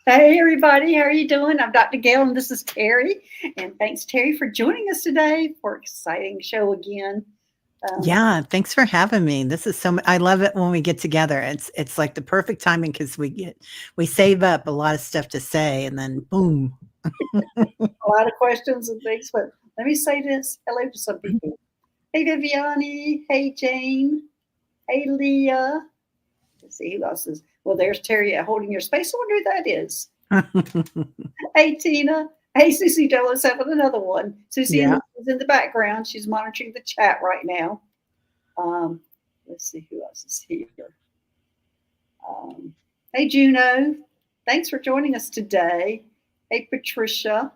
Hey, everybody. How are you doing? I'm Dr. Gail, and this is Terry. And thanks, Terry, for joining us today for an exciting show again. Yeah, thanks for having me. This is I love it when we get together. It's like the perfect timing because we save up a lot of stuff to say and then boom. A lot of questions and things, but let me say this. Hello to some people. Hey, Viviani. Hey, Jane. Hey, Leah. Let's see who else is. Well, there's Terry holding your space. I wonder who that is. Hey, Tina. Hey, Susie 007, another one. Susie is in the background. She's monitoring the chat right now. Let's see who else is here. Hey, Juno. Thanks for joining us today. Hey, Patricia.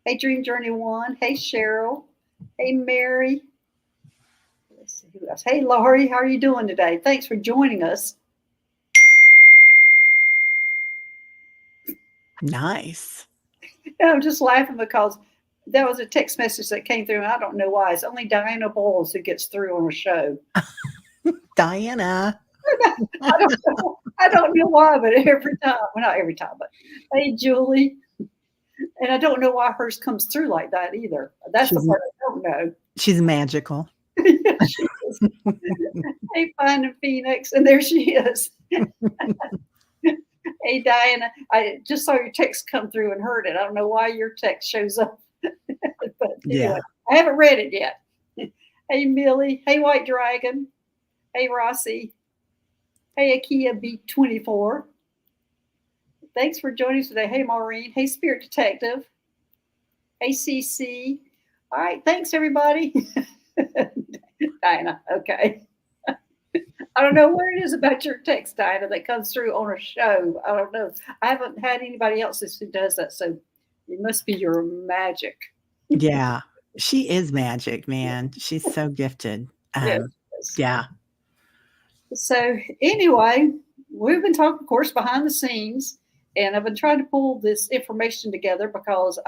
Hey, Dream Journey 1. Hey, Cheryl. Hey, Mary. Let's see who else. Hey, Laurie. How are you doing today? Thanks for joining us. Nice. I'm just laughing because that was a text message that came through, and I don't know why. It's only Diana Bowles who gets through on a show. Diana. I don't know why, but every time, well, not every time, but hey, Julie. And I don't know why hers comes through like that either. That's the part I don't know. She's magical. Yeah, she is. Hey, Finding Phoenix, and there she is. Hey, Diana, I just saw your text come through and heard it. I don't know why your text shows up. But anyway, I haven't read it yet. Hey, Millie. Hey, White Dragon. Hey, Rossi. Hey, Akia B24. Thanks for joining us today. Hey, Maureen. Hey, Spirit Detective. Hey, CC. All right. Thanks, everybody. Diana. Okay. I don't know what it is about your text, Diana, that comes through on a show. I don't know. I haven't had anybody else who does that. So it must be your magic. Yeah. She is magic, man. She's so gifted. Yes. Yeah. So anyway, we've been talking, of course, behind the scenes, and I've been trying to pull this information together because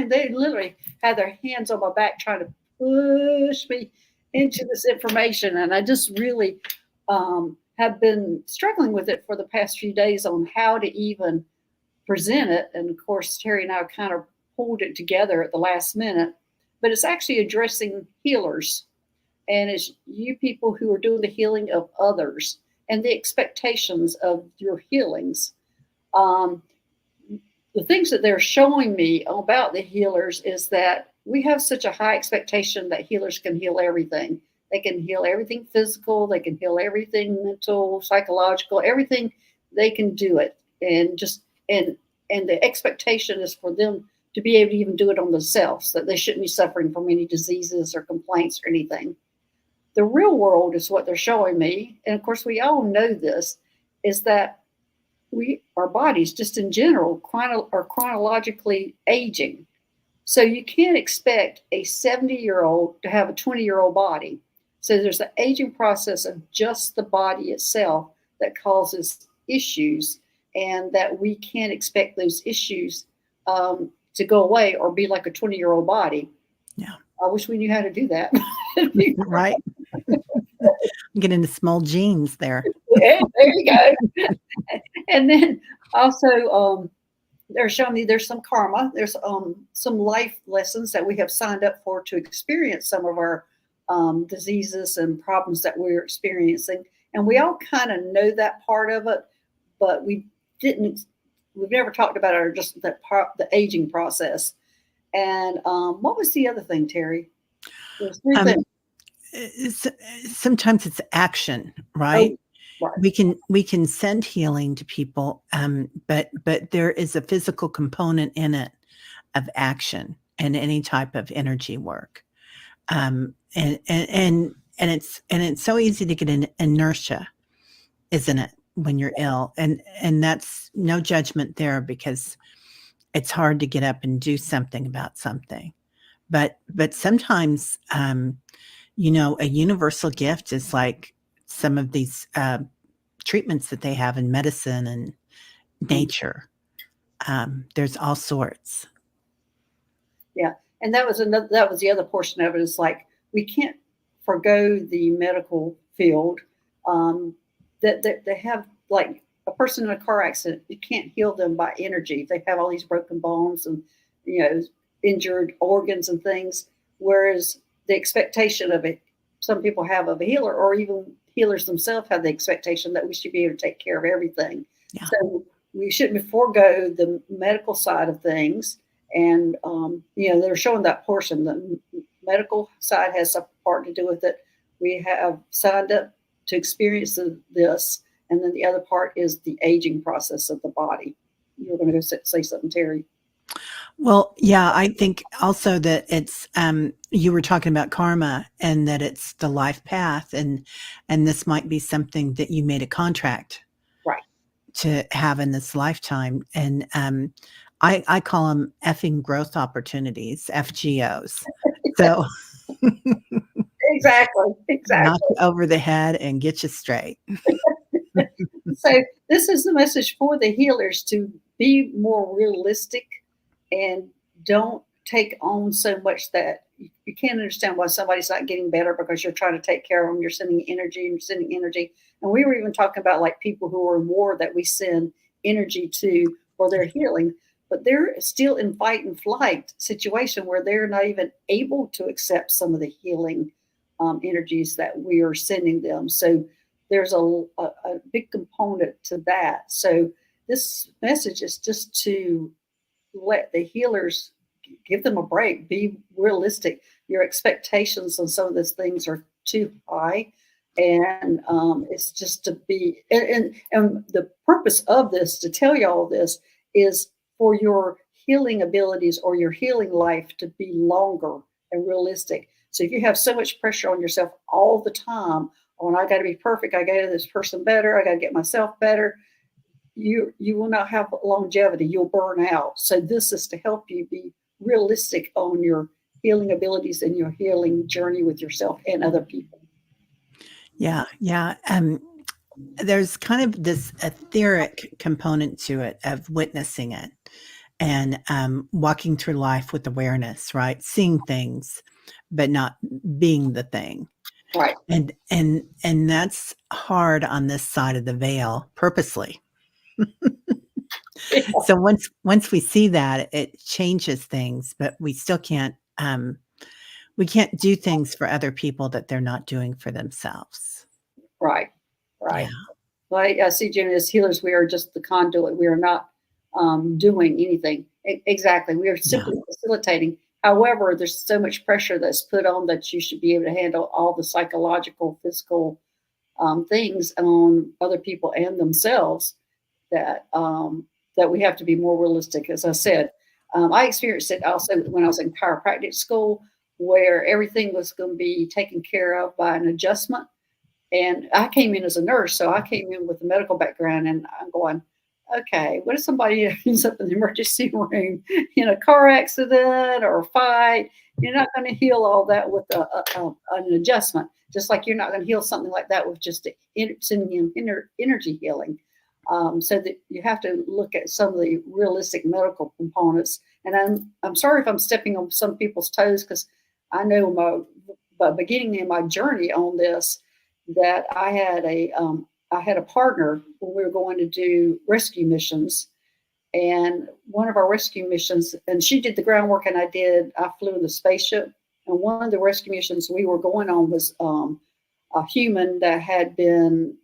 they literally had their hands on my back trying to push me into this information. And I just really have been struggling with it for the past few days on how to even present it. And of course, Terry and I kind of pulled it together at the last minute, but it's actually addressing healers. And it's you people who are doing the healing of others and the expectations of your healings. The things that they're showing me about the healers is that we have such a high expectation that healers can heal everything. They can heal everything physical. They can heal everything mental, psychological, everything. They can do it. And the expectation is for them to be able to even do it on themselves, that they shouldn't be suffering from any diseases or complaints or anything. The real world is what they're showing me. And of course, we all know this, is that our bodies just in general are chronologically aging. So you can't expect a 70-year-old to have a 20-year-old body. So there's the aging process of just the body itself that causes issues, and that we can't expect those issues to go away or be like a 20-year-old body. Yeah. I wish we knew how to do that. Right. Get into small jeans there. Yeah, there you go. And then also, they're showing me there's some karma. There's some life lessons that we have signed up for to experience some of our diseases and problems that we're experiencing. And we all kind of know that part of it, but we've never talked about it, or just that part, the aging process. And what was the other thing, Terry? There's three things. Sometimes it's action, right? Oh, right. We can send healing to people, but there is a physical component in it of action and any type of energy work, and it's so easy to get an inertia, isn't it, when you're ill? And that's no judgment there, because it's hard to get up and do something about something, but sometimes a universal gift is like some of these treatments that they have in medicine and nature. There's all sorts. Yeah. And that was the other portion of it. Is like, we can't forgo the medical field. That they have, like, a person in a car accident, you can't heal them by energy. They have all these broken bones and, you know, injured organs and things. Whereas the expectation of it, some people have of a healer, or even healers themselves have the expectation that we should be able to take care of everything. Yeah. So we shouldn't forego the medical side of things. And, you know, they're showing that portion. The medical side has a part to do with it. We have signed up to experience this. And then the other part is the aging process of the body. You're going to go say something, Terry. Well, yeah, I think also that it's you were talking about karma and that it's the life path, and this might be something that you made a contract Right. to have in this lifetime. And I call them effing growth opportunities, FGOs. So Exactly. knock Exactly. you over the head and get you straight. So this is the message for the healers, to be more realistic and don't take on so much that you can't understand why somebody's not getting better because you're trying to take care of them. You're sending energy and you're sending energy. And we were even talking about like people who are in war that we send energy to for their healing, but they're still in fight and flight situation where they're not even able to accept some of the healing energies that we are sending them. So there's a big component to that. So this message is just to let the healers, give them a break, be realistic. Your expectations on some of these things are too high. And it's just to be, and the purpose of this, to tell you all this, is for your healing abilities or your healing life to be longer and realistic. So if you have so much pressure on yourself all the time, on I got to be perfect, I got to get this person better, I got to get myself better, you will not have longevity. You'll burn out. So this is to help you be realistic on your healing abilities and your healing journey with yourself and other people. Yeah, yeah. There's kind of this etheric component to it of witnessing it and walking through life with awareness, right? Seeing things, but not being the thing. Right. And that's hard on this side of the veil purposely. So once we see that, it changes things, but we still can't we can't do things for other people that they're not doing for themselves. Right. Yeah. Right. Well, I see, Jenny, as healers, we are just the conduit. We are not doing anything. Exactly. We are Yeah. simply facilitating. However, there's so much pressure that's put on that you should be able to handle all the psychological, physical things on other people and themselves, that we have to be more realistic. As I said, I experienced it also when I was in chiropractic school, where everything was going to be taken care of by an adjustment. And I came in as a nurse, so I came in with a medical background, and I'm going, okay, what if somebody ends up in the emergency room in a car accident or a fight? You're not going to heal all that with an adjustment, just like you're not going to heal something like that with just sending in energy healing. So that you have to look at some of the realistic medical components. And I'm sorry if I'm stepping on some people's toes, because I know by beginning in my journey on this, that I had a partner when we were going to do rescue missions, and one of our rescue missions, and she did the groundwork, and I flew in the spaceship. And one of the rescue missions we were going on was a human that had been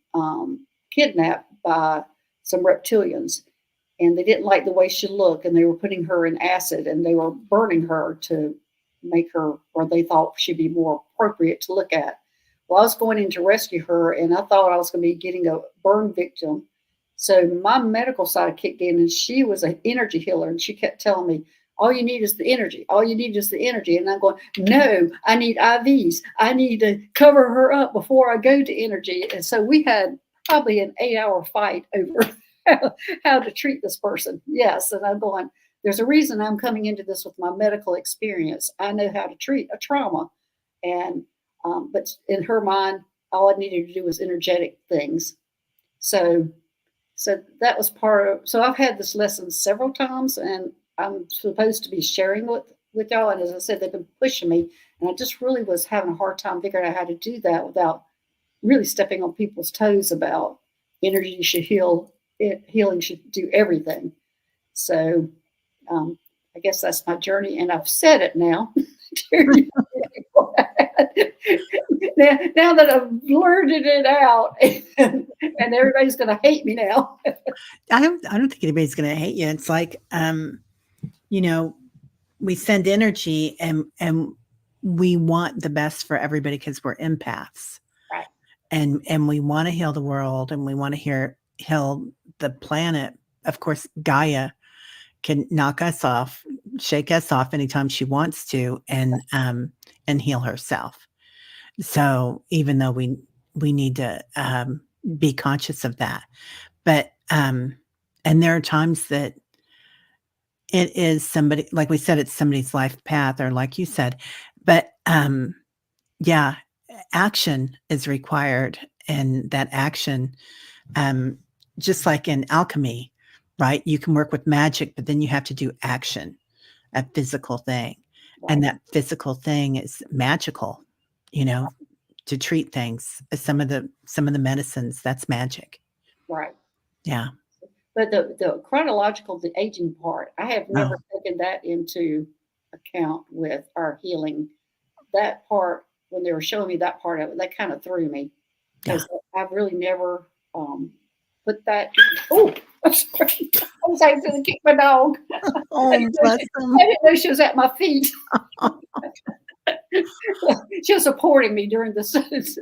kidnapped by some reptilians, and they didn't like the way she looked, and they were putting her in acid, and they were burning her to make her, or they thought she'd be more appropriate to look at. Well, I was going in to rescue her, and I thought I was going to be getting a burn victim. So my medical side kicked in, and she was an energy healer, and she kept telling me, all you need is the energy. All you need is the energy. And I'm going, no, I need IVs. I need to cover her up before I go to energy. And so we had probably an 8-hour fight over how to treat this person. Yes. And I'm going, there's a reason I'm coming into this with my medical experience. I know how to treat a trauma. And, but in her mind, all I needed to do was energetic things. So that was part of, so I've had this lesson several times, and I'm supposed to be sharing with y'all. And as I said, they've been pushing me, and I just really was having a hard time figuring out how to do that without really stepping on people's toes about energy should heal healing should do everything. So I guess that's my journey, and I've said it now. Now that I've blurted it out, and everybody's going to hate me now. I don't think anybody's going to hate you. It's like, you know, we send energy and we want the best for everybody because we're empaths, Right. and we want to heal the world, and we want to heal the planet. Of course, Gaia can knock us off, shake us off anytime she wants to, and heal herself. So even though we need to be conscious of that, but and there are times that it is somebody, like we said, it's somebody's life path, or like you said, but yeah, action is required, and that action, um, just like in alchemy, right? You can work with magic, but then you have to do action, a physical thing, and Right. that physical thing is magical, you know, to treat things. Some of the medicines, that's magic. Right. Yeah. But the chronological, the aging part, I have never Oh, taken that into account with our healing. That part, when they were showing me that part of it, that kind of threw me yeah. because I've really never put that. Oh, I'm sorry. I was able to kick my dog. I Oh, didn't know bless she, I them. didn't know she was at my feet. She was supporting me during the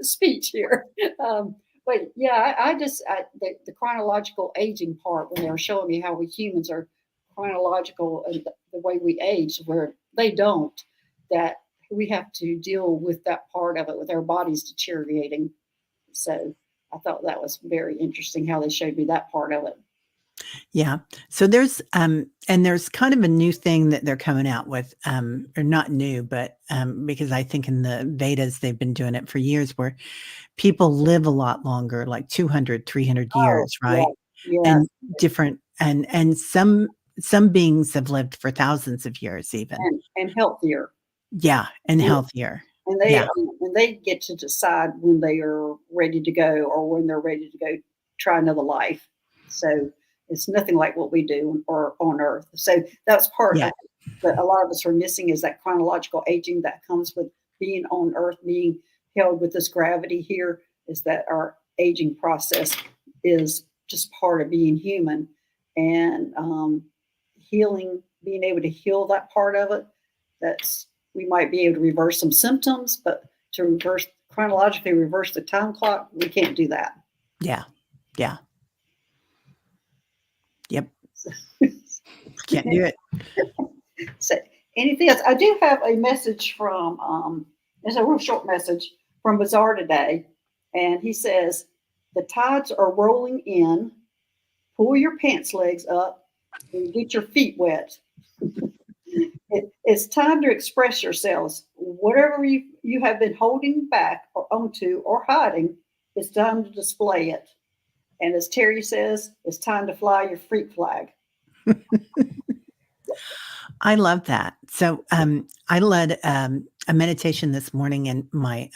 speech here. But yeah, the chronological aging part, when they were showing me how we humans are chronological and the way we age, where they don't, that we have to deal with that part of it with our bodies deteriorating. So I thought that was very interesting how they showed me that part of it. Yeah. So there's and there's kind of a new thing that they're coming out with, or not new, but because I think in the Vedas they've been doing it for years, where people live a lot longer, like 200, 300 Oh, years, yeah, right? yes, And different, and some beings have lived for thousands of years even. and healthier. Yeah, and healthier. And Yeah. they get to decide when they are ready to go or when they're ready to go try another life. So it's nothing like what we do or on Earth. So that's part Yeah. of that a lot of us are missing is that chronological aging that comes with being on Earth, being held with this gravity here. Is that our aging process is just part of being human, and healing, being able to heal that part of it. That's we might be able to reverse some symptoms, but to reverse chronologically reverse the time clock, we can't do that. Yeah. Yeah. Yep. So, Can't do it. so anything else? I do have a message from it's a real short message from Bazaar today, and he says the tides are rolling in. Pull your pants legs up and get your feet wet. It's time to express yourselves. Whatever you have been holding back or onto or hiding, it's time to display it. And as Terry says, it's time to fly your freak flag. I love that. So I led a meditation this morning in my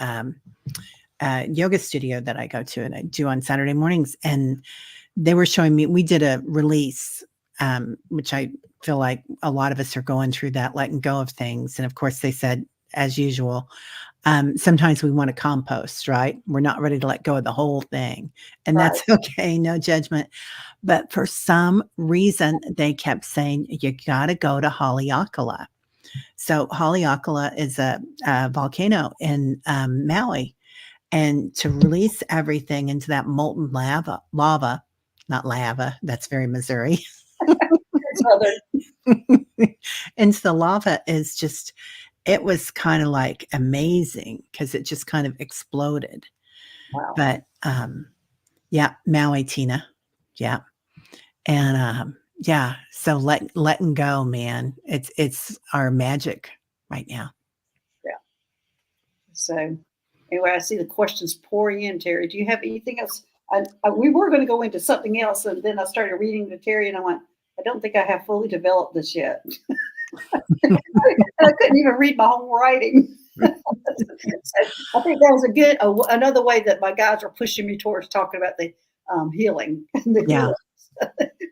yoga studio that I go to and I do on Saturday mornings. And they were showing me, we did a release, which I feel like a lot of us are going through, that letting go of things. And of course, they said, as usual, sometimes we want to compost, right? We're not ready to let go of the whole thing. And Right, that's okay, no judgment. But for some reason, they kept saying, you got to go to Haleakala. So Haleakala is a volcano in Maui. And to release everything into that molten lava, not lava, that's very Missouri. Southern. Into the lava is just, it was kind of like amazing because it just kind of exploded. Wow. But yeah, Maui, Tina. Yeah. And yeah, so letting go, man. It's our magic right now. Yeah. So anyway, I see the questions pouring in, Terry. Do you have anything else? We were going to go into something else, and then I started reading to Terry, and I went, I don't think I have fully developed this yet. I couldn't even read my own writing. So I think that was a good another way that my guys are pushing me towards talking about the healing. The Yeah. healing.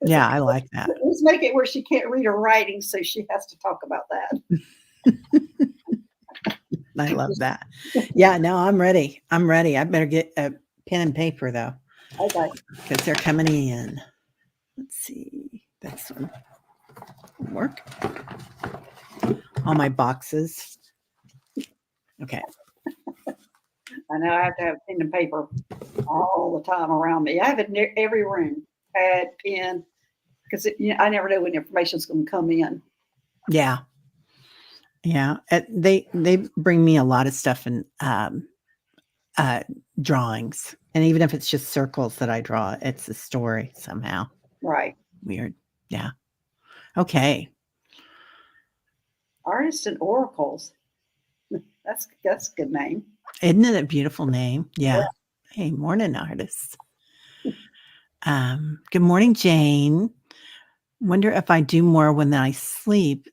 Yeah, I like that. Let's make it where she can't read her writing, so she has to talk about that. I love that. Yeah, no, I'm ready. I'm ready. I better get a pen and paper though, Okay. because they're coming in. Let's see. This one work. All my boxes. Okay. I know I have to have pen and paper all the time around me. I have it in every room, pad, pen, because I never know when information's going to come in. Yeah. Yeah. They bring me a lot of stuff in drawings. And even if it's just circles that I draw, it's a story somehow. Right. Weird. Yeah. Okay. Artists and oracles. That's a good name. Isn't it a beautiful name? Yeah. Hey, morning, artists. Good morning, Jane. Wonder if I do more when I sleep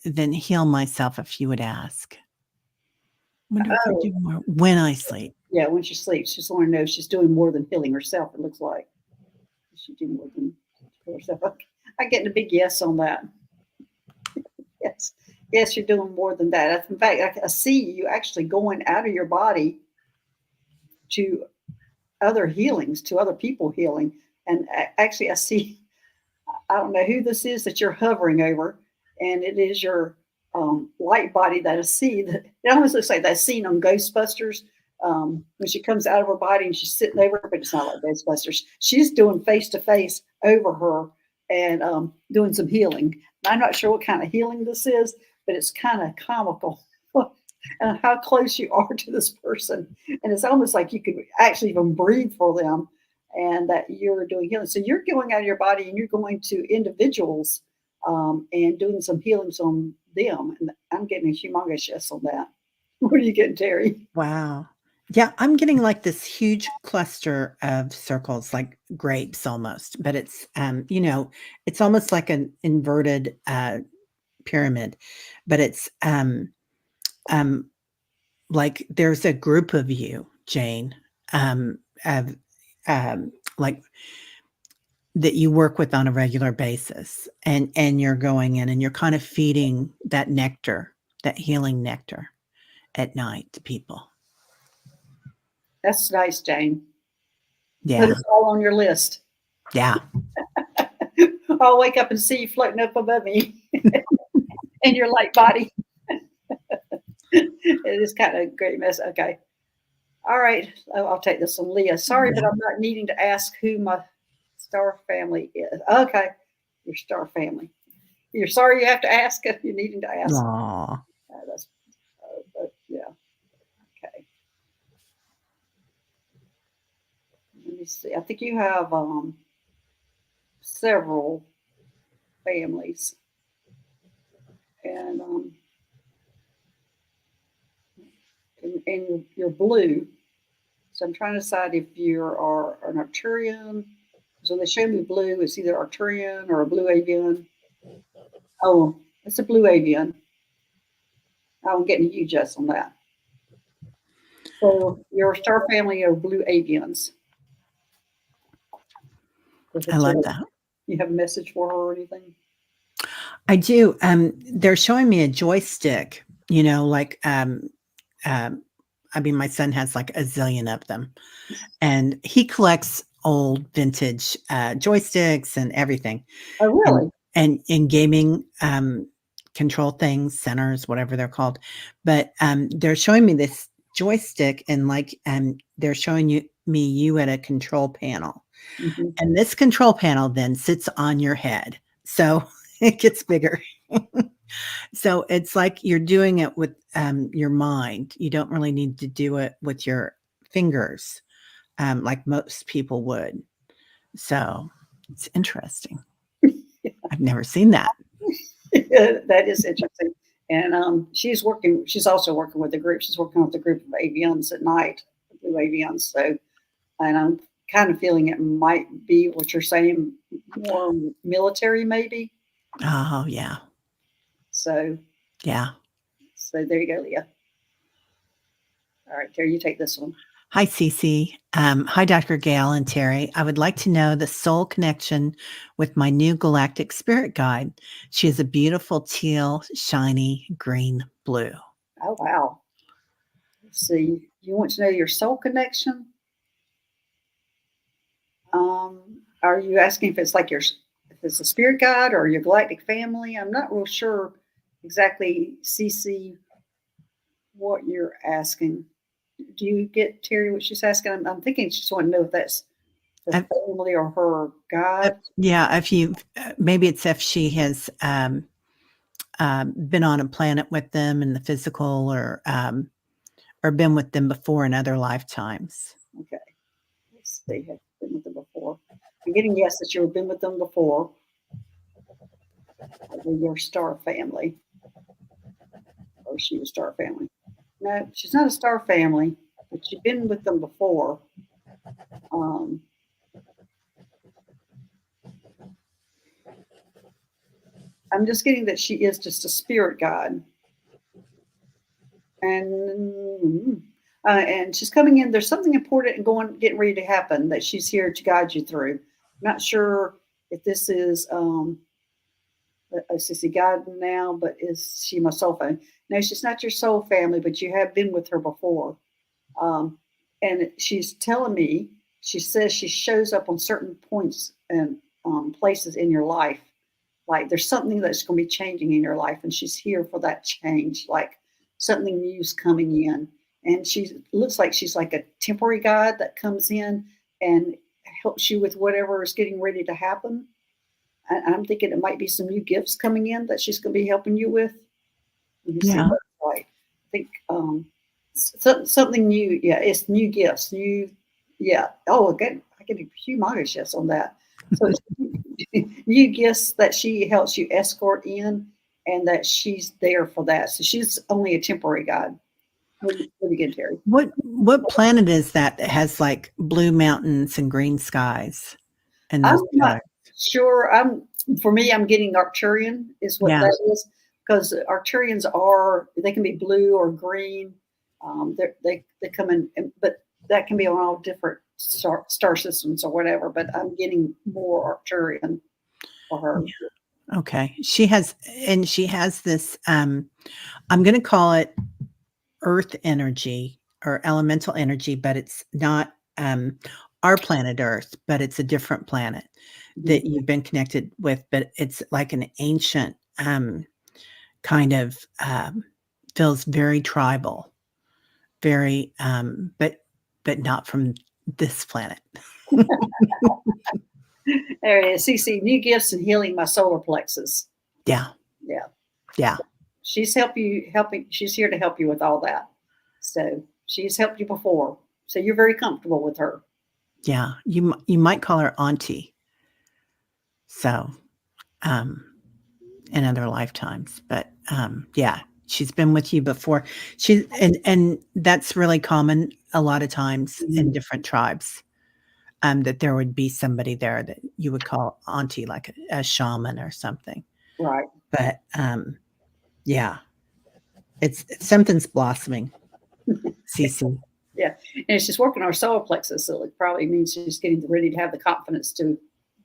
than heal myself, if you would ask. Wonder if I do more when I sleep. Yeah, when she sleeps, she just want to know she's doing more than healing herself, it looks like. She do more than heal herself. I'm getting a big yes on that. Yes. Yes, you're doing more than that. In fact, I see you actually going out of your body to other healings, to other people healing. And actually, I see, I don't know who this is that you're hovering over, and it is your light body that I see. It almost looks like that scene on Ghostbusters when she comes out of her body and she's sitting over, but it's not like Ghostbusters. She's doing face to face over her and doing some healing. I'm not sure what kind of healing this is, but it's kind of comical. And how close you are to this person. And it's almost like you could actually even breathe for them and that you're doing healing. So you're going out of your body and you're going to individuals and doing some healings on them. And I'm getting a humongous yes on that. What are you getting, Terry? Wow. Yeah, I'm getting like this huge cluster of circles, like grapes almost, but it's it's almost like an inverted pyramid, but it's like there's a group of you, Jane, of like that you work with on a regular basis, and you're going in and you're kind of feeding that nectar, that healing nectar at night to people. That's nice, Jane. Put Yeah. us all on your list. Yeah. I'll wake up and see you floating up above me in your light body. It is kind of a great mess. Okay. All right. I'll take this one. Leah. Sorry, but I'm not needing to ask who my star family is. Okay. Your star family. You're sorry you have to ask if you're needing to ask. Aw. That's, yeah. Okay. Let me see. I think you have several families. And and you're blue. So I'm trying to decide if you are an Arcturian. So they show me blue. It's either Arcturian or a blue avian. Oh, it's a blue avian. I'm getting a huge yes on that. So your star family of blue avians. I love that. You have a message for her or anything? I do. They're showing me a joystick, like I mean, my son has like a zillion of them, and he collects old vintage joysticks and everything. Oh, really? And in gaming control things, centers, whatever they're called. But they're showing me this joystick, and like they're showing you at a control panel. Mm-hmm. And this control panel then sits on your head. So it gets bigger. So it's like you're doing it with your mind. You don't really need to do it with your fingers like most people would. So it's interesting. I've never seen that. That is interesting. And she's also working with the group. She's working with the group of avians at night, blue avians. So, and I'm kind of feeling it might be what you're saying, more military maybe. Oh, yeah. So, yeah. So there you go, Leah. All right, there you take this one. Hi, Cece. Hi, Dr. Gail and Terry. I would like to know the soul connection with my new galactic spirit guide. She is a beautiful teal, shiny green blue. Oh, wow. Let's see. You want to know your soul connection? Are you asking if it's like if it's a spirit guide or your galactic family? I'm not real sure exactly, CC, what you're asking. Do you get Terry what she's asking? I'm thinking she just want to know if that's her Uh, family or her God. yeah, if you maybe it's if she has been on a planet with them in the physical, or been with them before in other lifetimes. Okay, let's see. Have you been with them before? I'm getting yes that you've been with them before. Or your star family, or is she a star family? No, she's not a star family, but you've been with them before. Um, I'm just getting that she is just a spirit guide, and she's coming in. There's something important and getting ready to happen that she's here to guide you through. I'm not sure if this is a sissy guide now, but is she my soul family? No, she's not your soul family, but you have been with her before. Um, and she's telling me, she says she shows up on certain points and places in your life. Like there's something that's going to be changing in your life, and she's here for that change. Like something new's coming in, and she looks like she's like a temporary guide that comes in and helps you with whatever is getting ready to happen. And I'm thinking it might be some new gifts coming in that she's going to be helping you with. Let me see Yeah. what it's like. I think something new. Yeah, it's new gifts. New, yeah. Oh, again, I get a humongous yes on that. So it's new gifts that she helps you escort in, and that she's there for that. So she's only a temporary guide. What do you get, Terry? What planet is that has like blue mountains and green skies and I'm those not colors? sure. For me, I'm getting Arcturian is what Yeah. that is, because Arcturians they can be blue or green. They come in, but that can be on all different star systems or whatever. But I'm getting more Arcturian for her. Okay. She has this I'm going to call it earth energy or elemental energy, but it's not our planet Earth, but it's a different planet Mhm. that you've been connected with, but it's like an ancient kind of feels very tribal, very but not from this planet. There it is. CC, new gifts and healing my solar plexus. Yeah. Yeah, Yeah. she's helping. She's here to help you with all that. So she's helped you before. So you're very comfortable with her. Yeah. You might call her auntie. So, um, in other lifetimes, but yeah, she's been with you before. And that's really common a lot of times in Mhm. different tribes. That there would be somebody there that you would call auntie, like a shaman or something. Right. But yeah, it's something's blossoming, Cece. Yeah, and she's working our solar plexus, so it probably means she's getting ready to have the confidence to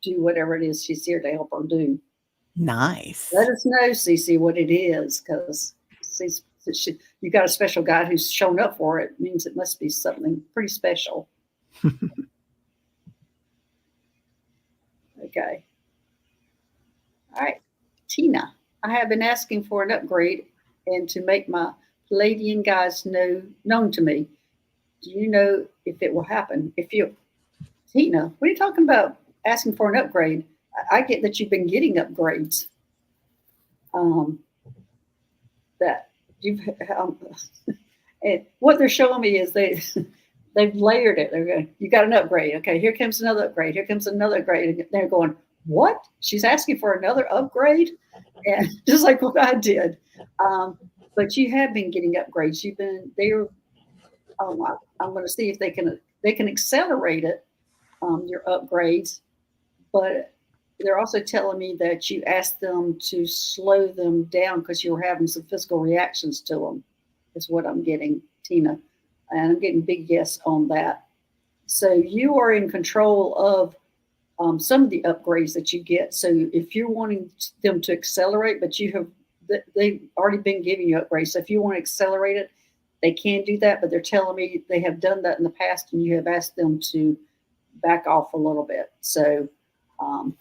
do whatever it is she's here to help her do. Let Nice. us know, Cece, what it is, because you got a special guy who's shown up for it. It means it must be something pretty special. Okay. All right. Tina, I have been asking for an upgrade and to make my Palladian guys known to me. Do you know if it will happen? Tina, what are you talking about asking for an upgrade? I get that you've been getting upgrades. Um, that you've and what they're showing me is they've layered it. They're going, you got an upgrade. Okay, here comes another upgrade. Here comes another upgrade. And they're going, what? She's asking for another upgrade, and just like what I did. Um, but you have been getting upgrades. You've been there. I'm going to see if they can accelerate it, your upgrades, but they're also telling me that you asked them to slow them down because you were having some physical reactions to them, is what I'm getting, Tina. And I'm getting big yes on that. So you are in control of some of the upgrades that you get. So if you're wanting them to accelerate, but they've already been giving you upgrades. So if you want to accelerate it, they can do that. But they're telling me they have done that in the past, and you have asked them to back off a little bit. So um,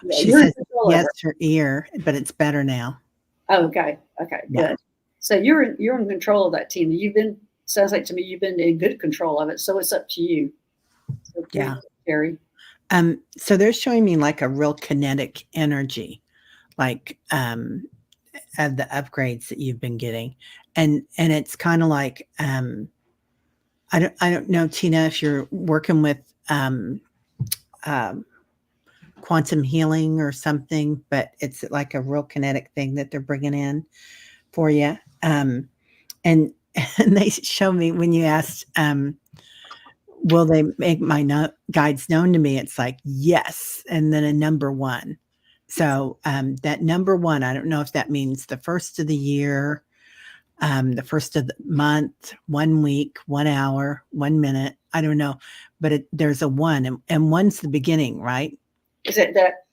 yeah, She you're in says control of yes it. her ear, but it's better now. Oh, okay, okay, Yeah. good. So you're in control of that, Tina. Sounds like to me you've been in good control of it. So it's up to you. So very Yeah. good, Terry. So they're showing me like a real kinetic energy, like of the upgrades that you've been getting. And it's kind of like I don't know, Tina, if you're working with um quantum healing or something, but it's like a real kinetic thing that they're bringing in for you. And and they show me when you asked, will they make my guides known to me? It's like yes, and then a number one. So that number one, I don't know if that means the first of the year, the first of the month, 1 week, 1 hour, 1 minute. I don't know, but there's a one, and one's the beginning, right? Is it that?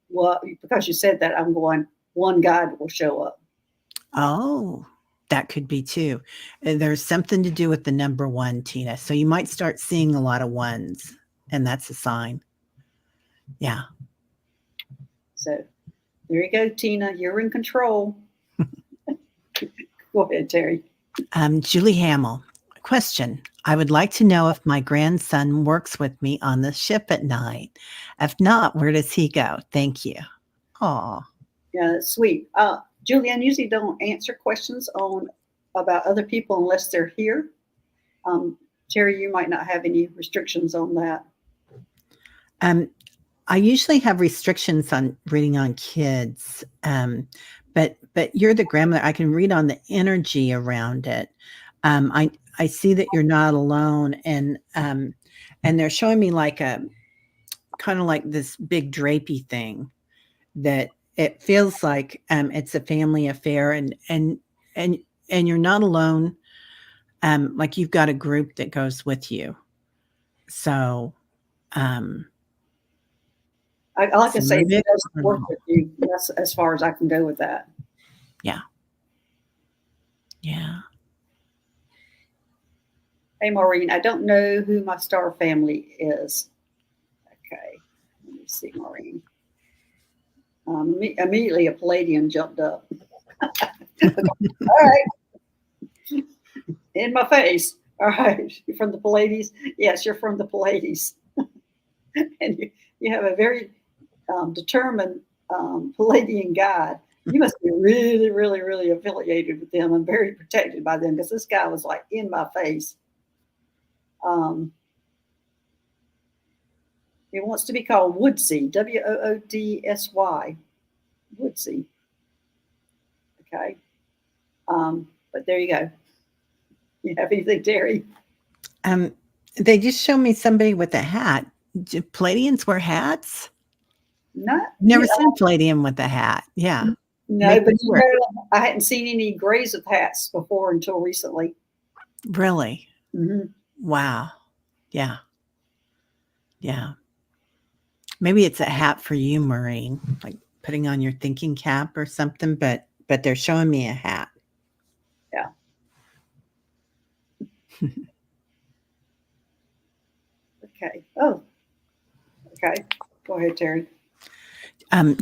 Well, because you said that, I'm going. One guide will show up. Oh, that could be too. There's something to do with the number one, Tina. So you might start seeing a lot of ones, and that's a sign. Yeah. So there you go, Tina. You're in control. Go ahead, Terry. Julie Hamill, question. I would like to know if my grandson works with me on the ship at night. If not, where does he go? Thank you. Oh, Yeah, that's sweet. Julianne usually don't answer questions on about other people unless they're here. Terry, you might not have any restrictions on that. I usually have restrictions on reading on kids, but you're the grandmother. I can read on the energy around it. I see that you're not alone, and they're showing me like a kind of like this big drapey thing that it feels like it's a family affair, and and you're not alone. Like you've got a group that goes with you. So, um, All I can so say is maybe it doesn't work with you. That's as far as I can go with that. yeah, yeah. Hey, Maureen, I don't know who my star family is. Okay, let me see, Maureen. Immediately, a Palladian jumped up. All right, in my face. All right, you're from the Pallades? Yes, you're from the Pallades. And you have a very determined Palladian guide. You must be really, really, really affiliated with them and very protected by them because this guy was like in my face. He wants to be called Woodsy, Woodsy. Woodsy. Okay. But there you go. You have anything, Terry? Um, they just show me somebody with a hat. Do Palladians wear hats? Not Never seen Palladian with a hat. Yeah. no, Maybe but they wear it. I hadn't seen any grays with hats before until recently. Really? Mm-hmm. Wow. Yeah. Yeah. Maybe it's a hat for you, Maureen, like putting on your thinking cap or something, but they're showing me a hat. Yeah. Okay. Oh, okay. Go ahead, Terry.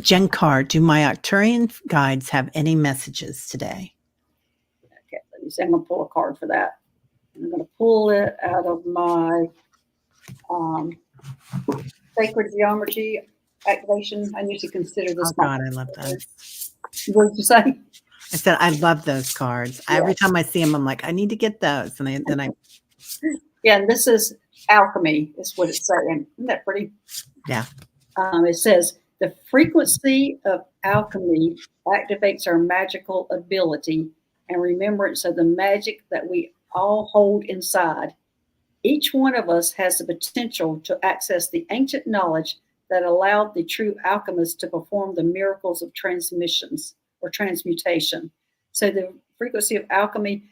Jen Carr, do my Arcturian guides have any messages today? Okay, let me see. I'm going to pull a card for that. I'm going to pull it out of my sacred geometry activation. I need to consider this. Oh God, I love those. What did you say? I said I love those cards. Yeah. Every time I see them, I'm like, I need to get those, and then I Yeah, and this is alchemy. Is what it's saying. Isn't that pretty? yeah. It says the frequency of alchemy activates our magical ability and remembrance of the magic that we all hold inside. Each one of us has the potential to access the ancient knowledge that allowed the true alchemists to perform the miracles of transmissions or transmutation. So the frequency of alchemy,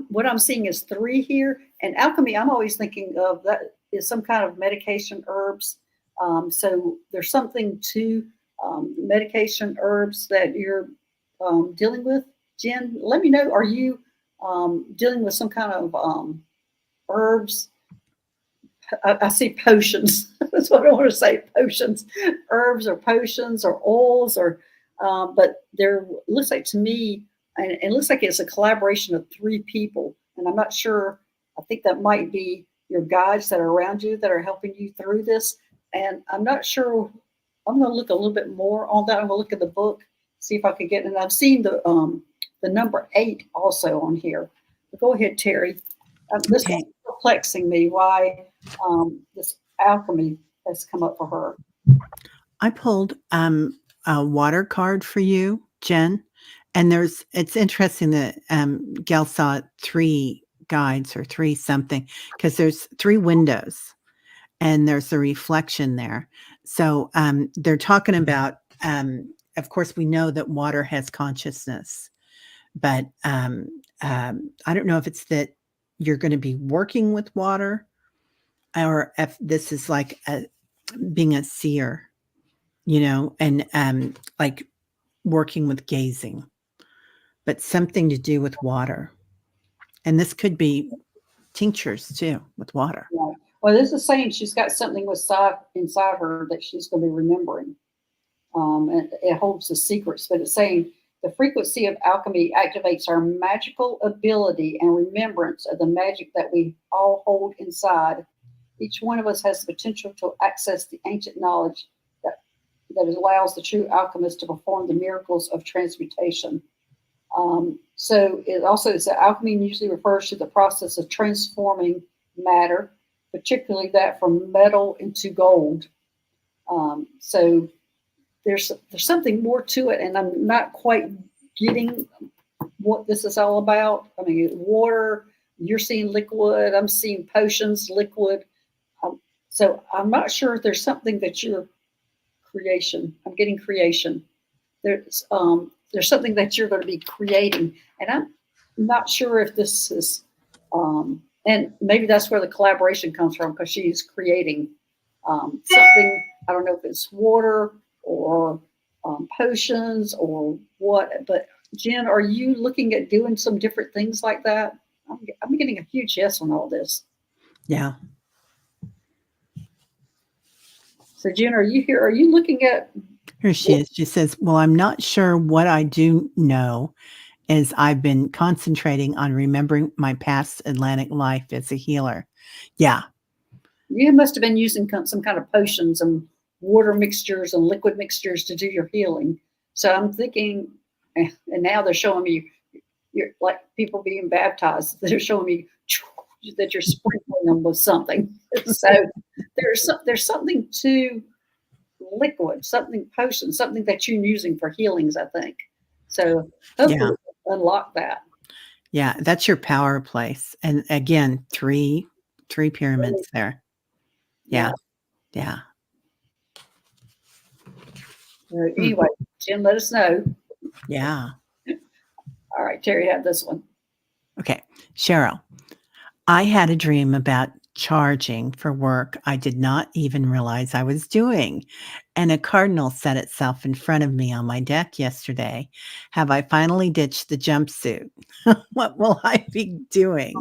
what I'm seeing is three here. And alchemy, I'm always thinking of that is some kind of medication herbs. So there's something to medication herbs that you're dealing with. Jen, let me know. Are you dealing with some kind of herbs? I see potions. That's what I want to say. Potions, herbs, or potions, or oils, or but there looks like to me, and it looks like it's a collaboration of three people. And I'm not sure. I think that might be your guides that are around you that are helping you through this. And I'm not sure. I'm going to look a little bit more on that. I'm going to look at the book, see if I can get. And I've seen the number 8 also on here. But go ahead, Terry. This Okay. is perplexing me. Why this alchemy has come up for her? I pulled a water card for you, Jen. And it's interesting that Gail saw 3 guides or 3 something, because there's 3 windows and there's a reflection there. So they're talking about, of course, we know that water has consciousness, but I don't know if it's that you're going to be working with water, or if this is like being a seer, and like working with gazing, but something to do with water. And this could be tinctures too with water. Right. Well, this is saying she's got something inside her that she's going to be remembering. And it holds the secrets, but it's saying the frequency of alchemy activates our magical ability and remembrance of the magic that we all hold inside. Each one of us has the potential to access the ancient knowledge that allows the true alchemist to perform the miracles of transmutation. So it also is that alchemy usually refers to the process of transforming matter, particularly that from metal into gold. So there's something more to it, and I'm not quite getting what this is all about. I mean, water, you're seeing liquid, I'm seeing potions, liquid. So I'm not sure if there's something that you're creation. I'm getting creation. There's something that you're going to be creating, and I'm not sure if this is, and maybe that's where the collaboration comes from, because she's creating something. I don't know if it's water or potions or what, but Jen, are you looking at doing some different things like that? I'm getting a huge yes on all this. Yeah. So Jen, are you here? Are you looking at? Here she is. She says, well, I'm not sure. What I do know is I've been concentrating on remembering my past Atlantic life as a healer. Yeah. You must have been using some kind of potions and water mixtures and liquid mixtures to do your healing. So I'm thinking, and now they're showing me you're like people being baptized. They're showing me that you're sprinkling them with something. So there's something to liquid, something potion, something that you're using for healings, I think. So hopefully unlock that. Yeah, that's your power place. And again, three pyramids there. Yeah. Yeah. Anyway, Jen, let us know. Yeah. All right, Terry, have this one. Okay. Cheryl, I had a dream about charging for work I did not even realize I was doing. And a cardinal set itself in front of me on my deck yesterday. Have I finally ditched the jumpsuit? What will I be doing?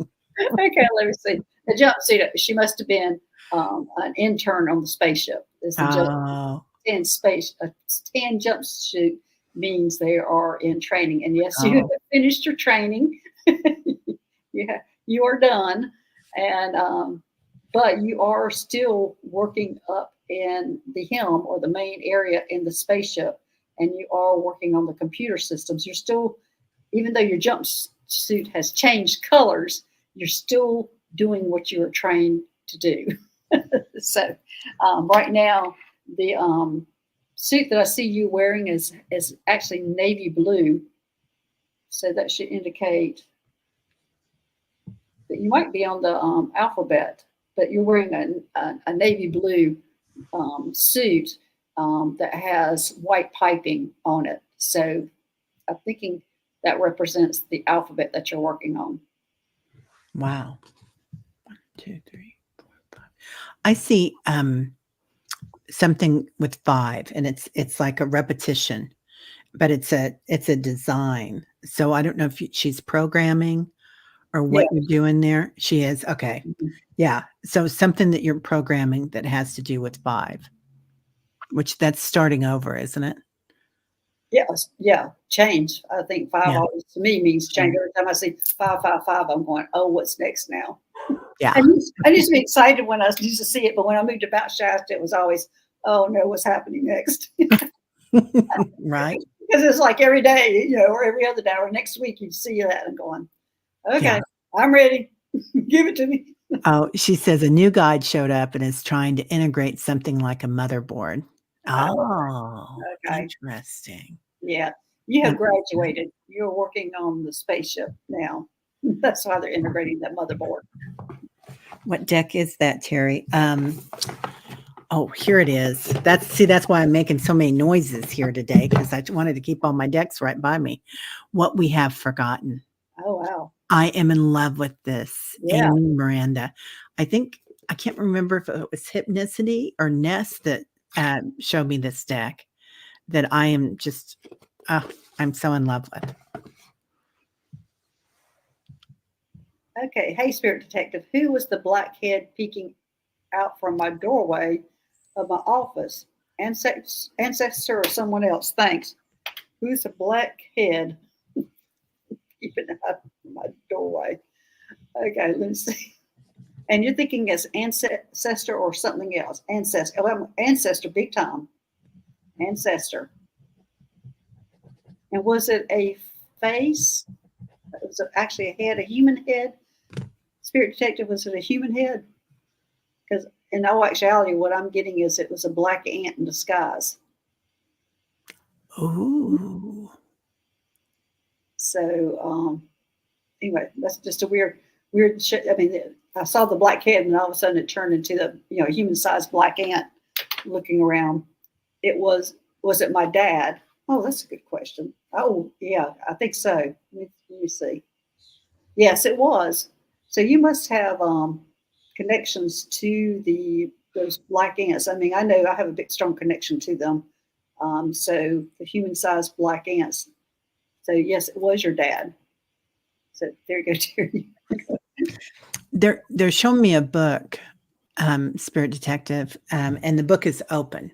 Okay, let me see. The jumpsuit, she must have been an intern on the spaceship. It's the Oh. 10 jumpsuit means they are in training. And yes, you have finished your training. Yeah, you are done. And but you are still working up in the helm or the main area in the spaceship, and you are working on the computer systems. You're still, even though your jumpsuit has changed colors, you're still doing what you were trained to do. So right now, the suit that I see you wearing is actually navy blue. So that should indicate that you might be on the alphabet, but you're wearing a navy blue suit that has white piping on it. So I'm thinking that represents the alphabet that you're working on. Wow. 1, 2, 3, 4, 5. I see something with 5, and it's like a repetition, but it's a design. So I don't know if she's programming or what Yeah. you're doing there. She is. Okay. Mhm. Yeah. So something that you're programming that has to do with 5, which that's starting over, isn't it? Yes, yeah, change. I think 5 Yeah. always to me means change. Change. Every time I see 555, I'm going, oh, what's next now? Yeah. I used to be excited when I used to see it, but when I moved to Mount Shasta, it was always, oh no, what's happening next? Right. Because it's like every day, or every other day, or next week you see that and going, okay, Yeah. I'm ready. Give it to me. Oh, she says a new guide showed up and is trying to integrate something like a motherboard. Oh, Oh, okay. interesting. Yeah. You have And graduated. You're working on the spaceship now. That's why they're integrating that motherboard. what deck is that, Terry? Oh, here it is. That's why I'm making so many noises here today, because I wanted to keep all my decks right by me. What We Have Forgotten. Oh, wow. I am in love with this. Yeah. Amy Miranda. I can't remember if it was Hypnicity or Ness that showed me this deck that I am just, I'm so in love with. Okay. Hey, Spirit Detective. Who was the black head peeking out from my doorway of my office? Ancestor or someone else? Thanks. Who's the black head peeping out from my doorway? Okay, let's see. And you're thinking as ancestor or something else? Ancestor. Well, ancestor, big time. Ancestor. And was it a face? It was actually a head, a human head. Spirit Detective, was it a human head? Because in all actuality, what I'm getting is it was a black ant in disguise. Ooh. So anyway, that's just a weird. I mean, I saw the black head, and all of a sudden it turned into the human-sized black ant looking around. Was it my dad? Oh, that's a good question. Oh, yeah, I think so. Let me see. Yes, it was. So you must have connections to those black ants. I mean, I know I have a big, strong connection to them. So the human-sized black ants. So yes, it was your dad. So there you go, Terry. They're showing me a book, Spirit Detective, and the book is open.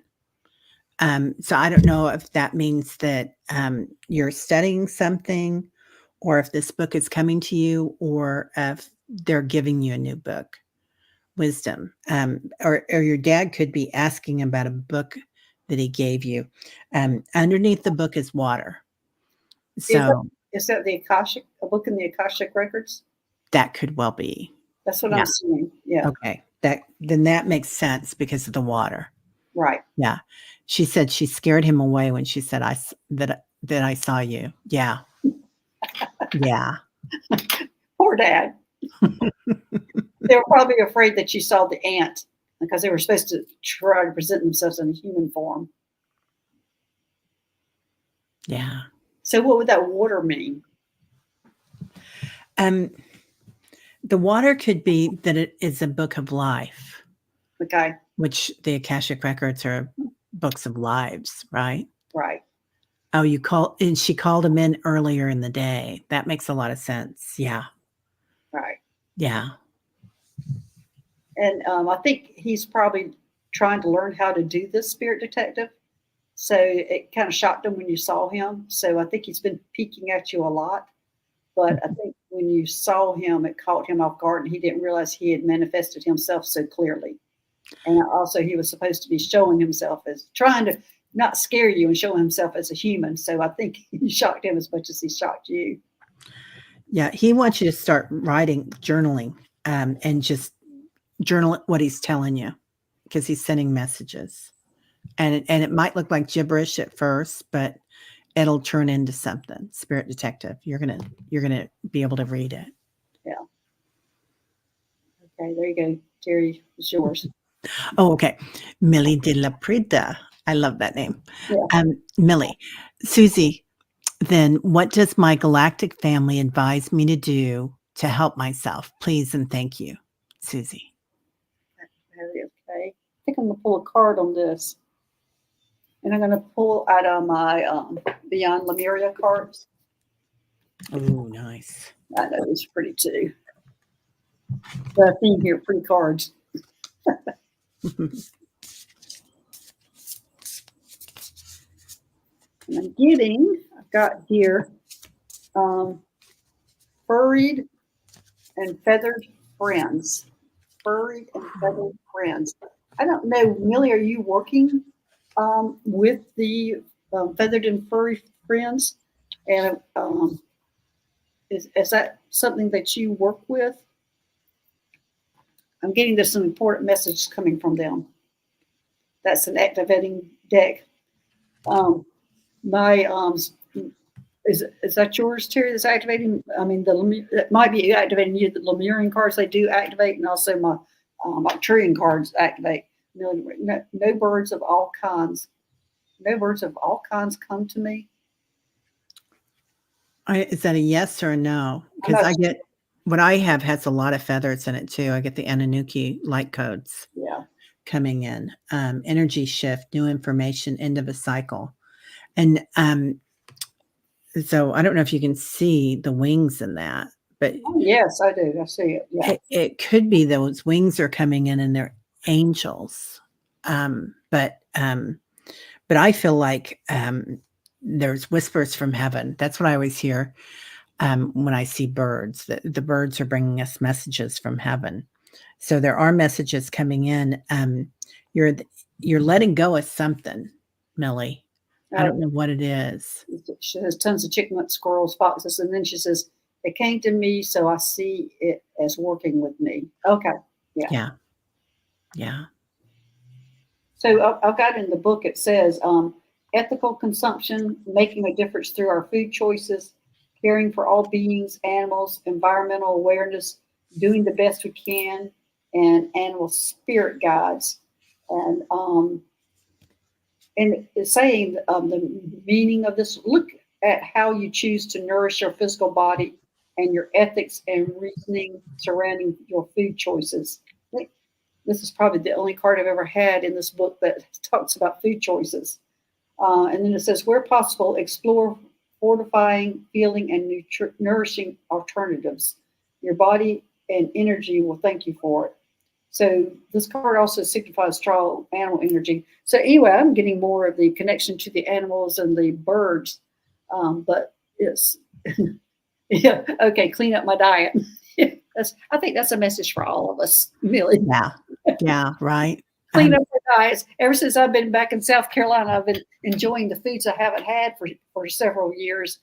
So I don't know if that means that you're studying something, or if this book is coming to you, or if they're giving you a new book, wisdom. Or your dad could be asking about a book that he gave you. Underneath the book is water. So Is that a book in the Akashic records? that could well be. That's what Yeah. I'm seeing. Yeah. Okay. Then that makes sense because of the water. Right. Yeah. She said she scared him away when she said that I saw you. Yeah. Yeah. Poor dad. They were probably afraid that you saw the ant because they were supposed to try to present themselves in human form. Yeah. So what would that water mean? The water could be that it is a book of life. Okay. Which the Akashic records are books of lives, right? Right. Oh, and she called him in earlier in the day. That makes a lot of sense. Yeah. Right. Yeah. And I think he's probably trying to learn how to do this, Spirit Detective. So it kind of shocked him when you saw him. So I think he's been peeking at you a lot. But I think when you saw him, it caught him off guard, and he didn't realize he had manifested himself so clearly. And also, he was supposed to be showing himself as trying to not scare you and show himself as a human. So I think he shocked him as much as he shocked you. Yeah. He wants you to start journaling, and just journal what he's telling you, because he's sending messages. And it might look like gibberish at first, but it'll turn into something. Spirit Detective, you're gonna be able to read it. Yeah. Okay, there you go, Terry. It's yours. Oh, okay. Millie de la Prida. I love that name. Yeah. Millie, Susie, Then what does my galactic family advise me to do to help myself? Please and thank you, Susie. Very okay. I think I'm going to pull a card on this. And I'm going to pull out of my Beyond Lemuria cards. Oh, nice. I know it's pretty too. The theme here, pretty cards. And I've got here furried and feathered friends. Furried and feathered friends. I don't know, Millie, are you working with the feathered and furry friends? And is that something that you work with? I'm getting there's some important messages coming from them. That's an activating deck. Is that yours, Terry? That's activating. I mean, it might be activating you. The Lemurian cards they do activate, and also my Arcturian cards activate. No birds of all kinds. No birds of all kinds come to me. Is that a yes or a no? Because I get what I have has a lot of feathers in it too. I get the Anunnaki light codes. Yeah. Coming in. Energy shift, new information, end of a cycle. And so I don't know if you can see the wings in that, but yes, I do. I see it. Yeah. It could be those wings are coming in and they're angels. But I feel like there's whispers from heaven. That's what I always hear when I see birds. The birds are bringing us messages from heaven. So there are messages coming in. You're letting go of something, Millie. I don't know what it is. She has tons of chickenets, squirrels, foxes, and then she says, "It came to me, so I see it as working with me." Okay. Yeah. Yeah. Yeah. So I've got in the book, it says ethical consumption, making a difference through our food choices, caring for all beings, animals, environmental awareness, doing the best we can, and animal spirit guides. And it's saying the meaning of this, look at how you choose to nourish your physical body and your ethics and reasoning surrounding your food choices. This is probably the only card I've ever had in this book that talks about food choices. And then it says, where possible, explore fortifying, feeling, and nourishing alternatives. Your body and energy will thank you for it. So this card also signifies strong animal energy. So anyway, I'm getting more of the connection to the animals and the birds. But it's, yeah, okay, clean up my diet. I think that's a message for all of us, really. Yeah. Yeah, right. Clean up our diets. Ever since I've been back in South Carolina, I've been enjoying the foods I haven't had for several years.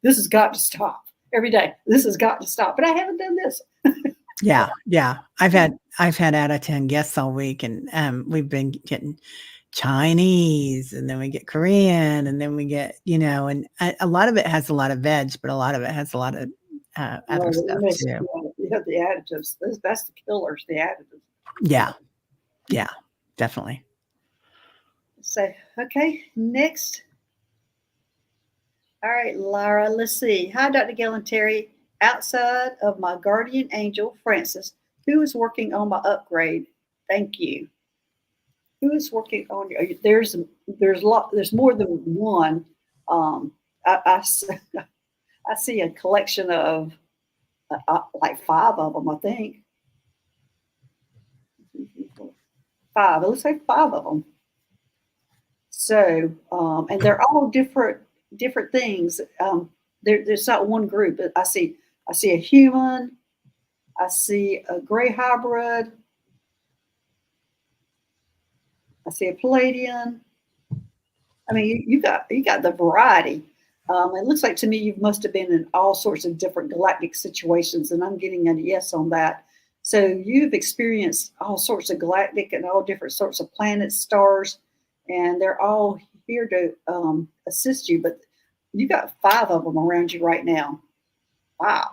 This has got to stop every day. This has got to stop. But I haven't done this. Yeah. Yeah. I've had out of 10 guests all week, and we've been getting Chinese, and then we get Korean, and then we get, and a lot of it has a lot of veg, but a lot of it has a lot of other stuff too. Yeah, the additives. That's the killers, the additives. Yeah. Yeah, definitely. So, okay, next. All right, Lara, let's see. Hi, Dr. Gail and Terry. Outside of my guardian angel, Francis, who is working on my upgrade? Thank you. Who is working on you? There's more than one. I see a collection of like 5 of them, I think. 5. It looks like 5 of them. So, and they're all different things. There's not one group. I see a human. I see a gray hybrid. I see a Palladian. I mean, you got the variety. It looks like to me you must have been in all sorts of different galactic situations, and I'm getting a yes on that. So you've experienced all sorts of galactic and all different sorts of planets, stars, and they're all here to assist you. But you got 5 of them around you right now. 5.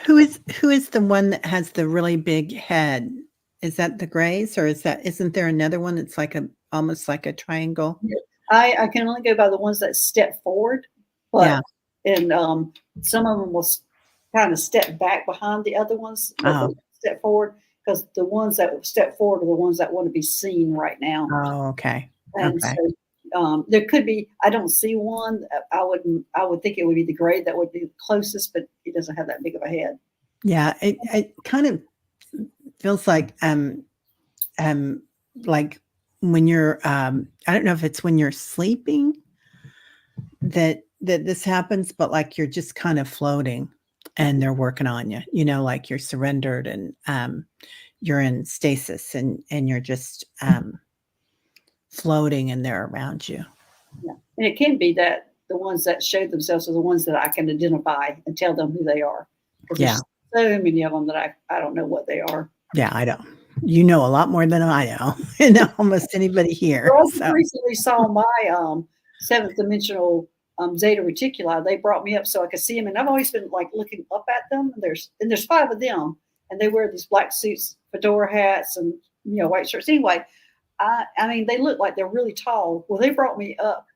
Who is the one that has the really big head? Is that the Grays, or isn't there another one that's like almost like a triangle? I can only go by the ones that step forward, Yeah. but and some of them will kind of step back behind the other ones, but Oh. they step forward because the ones that step forward are the ones that want to be seen right now. Oh, okay. And Okay. so there could be, I don't see one. I would think it would be the gray that would be the closest, but he doesn't have that big of a head. Yeah, it kind of feels like when you're I don't know if it's when you're sleeping that this happens, but like you're just kind of floating and they're working on you, like you're surrendered and you're in stasis and you're just floating and they're around you. Yeah. And it can be that the ones that show themselves are the ones that I can identify and tell them who they are. Because Yeah. there's so many of them that I don't know what they are. Yeah, I don't. You know a lot more than I know, and almost anybody here. Well, I So. recently saw my seventh dimensional Zeta Reticuli. They brought me up so I could see them, and I've always been like looking up at them. There's 5 of them, and they wear these black suits, fedora hats, and white shirts. Anyway, I mean they look like they're really tall. Well, they brought me up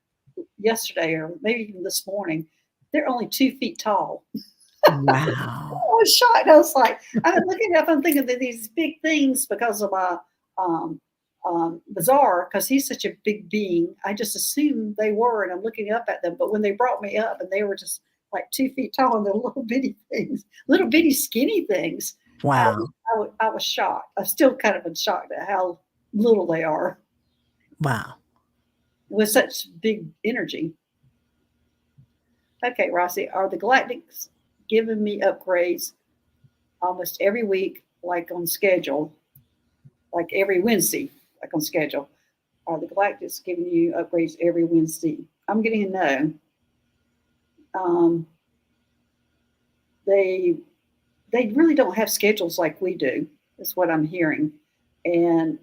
yesterday, or maybe even this morning. They're only 2 feet tall. Wow. I was shocked. I was like, I've been looking up and thinking that these big things because of my Bizarre, because he's such a big being. I just assumed they were, and I'm looking up at them. But when they brought me up, and they were just like 2 feet tall, and they're little bitty things, little bitty skinny things. Wow. I was shocked. I'm still kind of shocked at how little they are Wow. with such big energy. Okay, Rossi, are the Galactics giving me upgrades almost every week, like on schedule, like every Wednesday, like on schedule? Are the Galactics giving you upgrades every Wednesday? I'm getting a no. They really don't have schedules like we do. Is what I'm hearing, and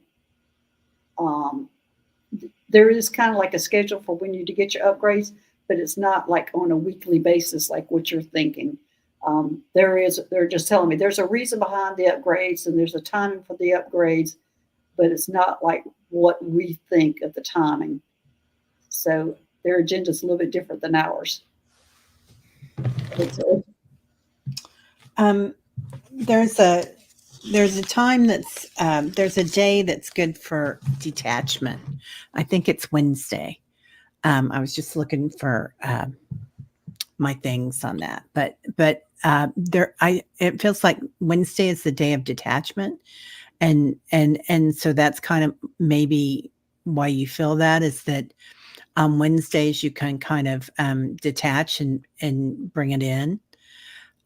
um, there is kind of like a schedule for when you to get your upgrades, but it's not like on a weekly basis like what you're thinking. They're just telling me there's a reason behind the upgrades and there's a timing for the upgrades, but it's not like what we think of the timing. So their agenda is a little bit different than ours. There's a time there's a day that's good for detachment. I think it's Wednesday. I was just looking for my things on that, but it feels like Wednesday is the day of detachment, and so that's kind of maybe why you feel that is that on Wednesdays you can kind of detach and bring it in.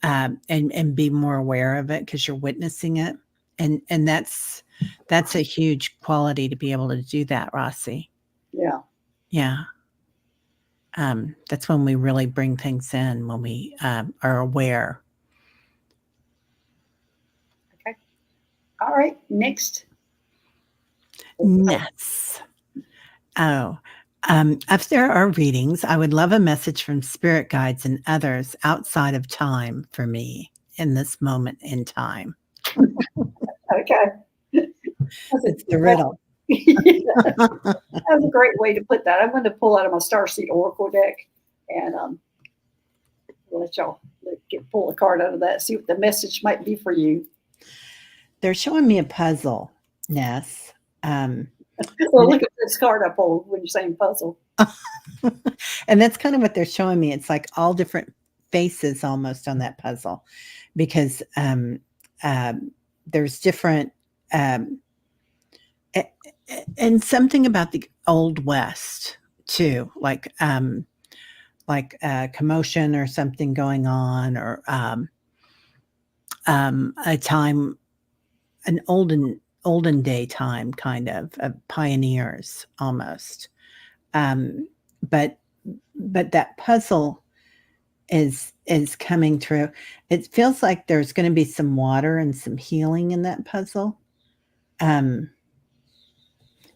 And be more aware of it because you're witnessing it, and that's a huge quality to be able to do that, Rossi. Yeah. That's when we really bring things in, when we are aware. Okay. All right. Next. Yes. Oh. If there are readings, I would love a message from spirit guides and others outside of time for me in this moment in time. Okay. It's the riddle. That's a great way to put that. I'm going to pull out of my Starseed Oracle deck and let y'all pull a card out of that, see what the message might be for you. They're showing me a puzzle, Ness. Well, look at this card I pulled when you're saying puzzle. And that's kind of what they're showing me. It's like all different faces almost on that puzzle because there's different and something about the Old West too, like commotion or something going on, or a time, an olden day time, kind of pioneers almost. But that puzzle is coming through. It feels like there's going to be some water and some healing in that puzzle.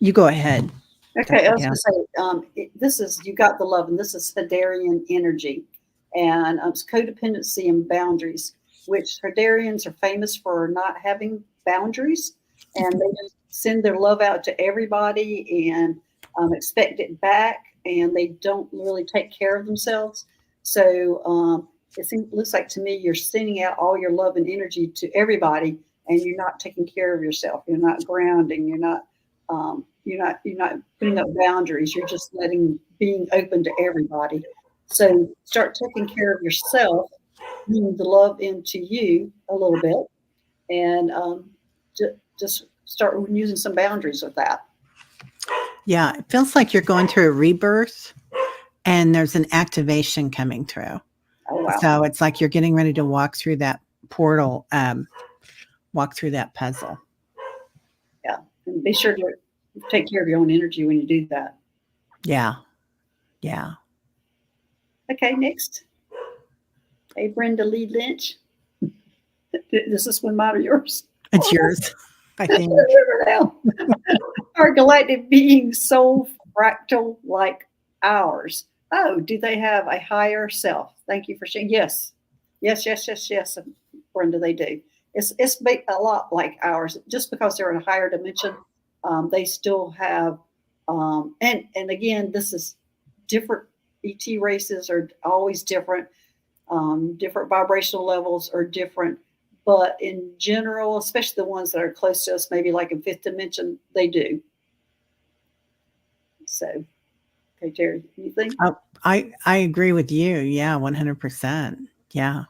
You go ahead. Okay, I was going to say, this is, you got the love, and this is Hadarian energy, and it's codependency and boundaries, which Hadarians are famous for not having boundaries, and they just send their love out to everybody and expect it back, and they don't really take care of themselves. So looks like to me you're sending out all your love and energy to everybody, and you're not taking care of yourself. You're not grounding. You're not putting up boundaries. You're just being open to everybody. So start taking care of yourself, bringing the love into you a little bit, and just start using some boundaries with that. Yeah, it feels like you're going through a rebirth and there's an activation coming through. Oh wow! So it's like you're getting ready to walk through that portal, walk through that puzzle. Yeah, and be sure to take care of your own energy when you do that. Yeah. Yeah. Okay, next. Hey, Brenda Lee Lynch. Is this one mine or yours? It's yours, I think. Now. Are galactic beings so fractal like ours? Oh, do they have a higher self? Thank you for sharing. Yes. Yes, yes, yes, yes, Brenda, they do. It's a lot like ours. Just because they're in a higher dimension, they still have, and again, this is different. ET races are always different. Different vibrational levels are different, but in general, especially the ones that are close to us, maybe like in fifth dimension, they do. So, okay, Terry, anything? Oh, I agree with you. Yeah, 100%. Yeah.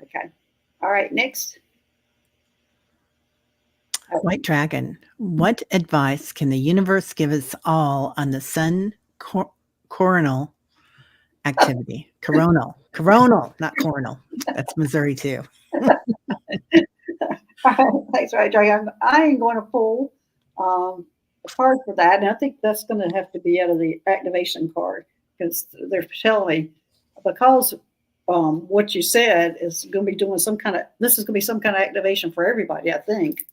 Okay. All right, next. White Dragon, what advice can the universe give us all on the sun coronal activity? Coronal, not coronal. That's Missouri too. Thanks, right, Dragon. I ain't going to pull a card for that, and I think that's going to have to be out of the activation card because they're telling me because what you said is going to be doing this is going to be some kind of activation for everybody, I think,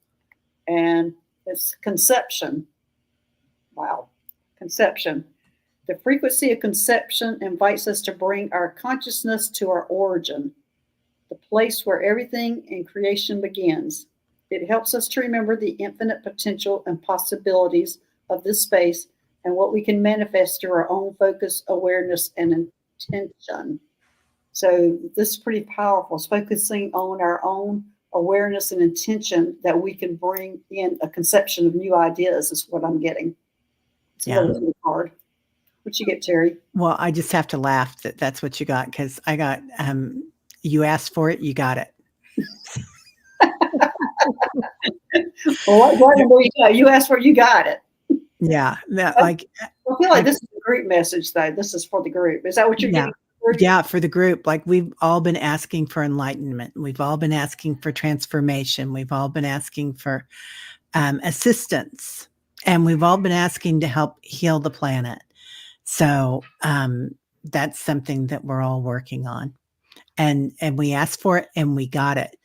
and it's conception. Wow, conception. The frequency of conception invites us to bring our consciousness to our origin, the place where everything in creation begins. It helps us to remember the infinite potential and possibilities of this space and what we can manifest through our own focus, awareness, and intention. So this is pretty powerful. It's focusing on our own awareness and intention that we can bring in a conception of new ideas is what I'm getting. It's really hard. What you get, Terry? Well, I just have to laugh that that's what you got because I got you asked for it, you got it. Well, what you asked for, you got it. Yeah, I feel like this is a group message, though. This is for the group. Is that what you're getting? Yeah, for the group. Like we've all been asking for enlightenment. We've all been asking for transformation. We've all been asking for assistance, and we've all been asking to help heal the planet. So that's something that we're all working on, and we asked for it, and we got it,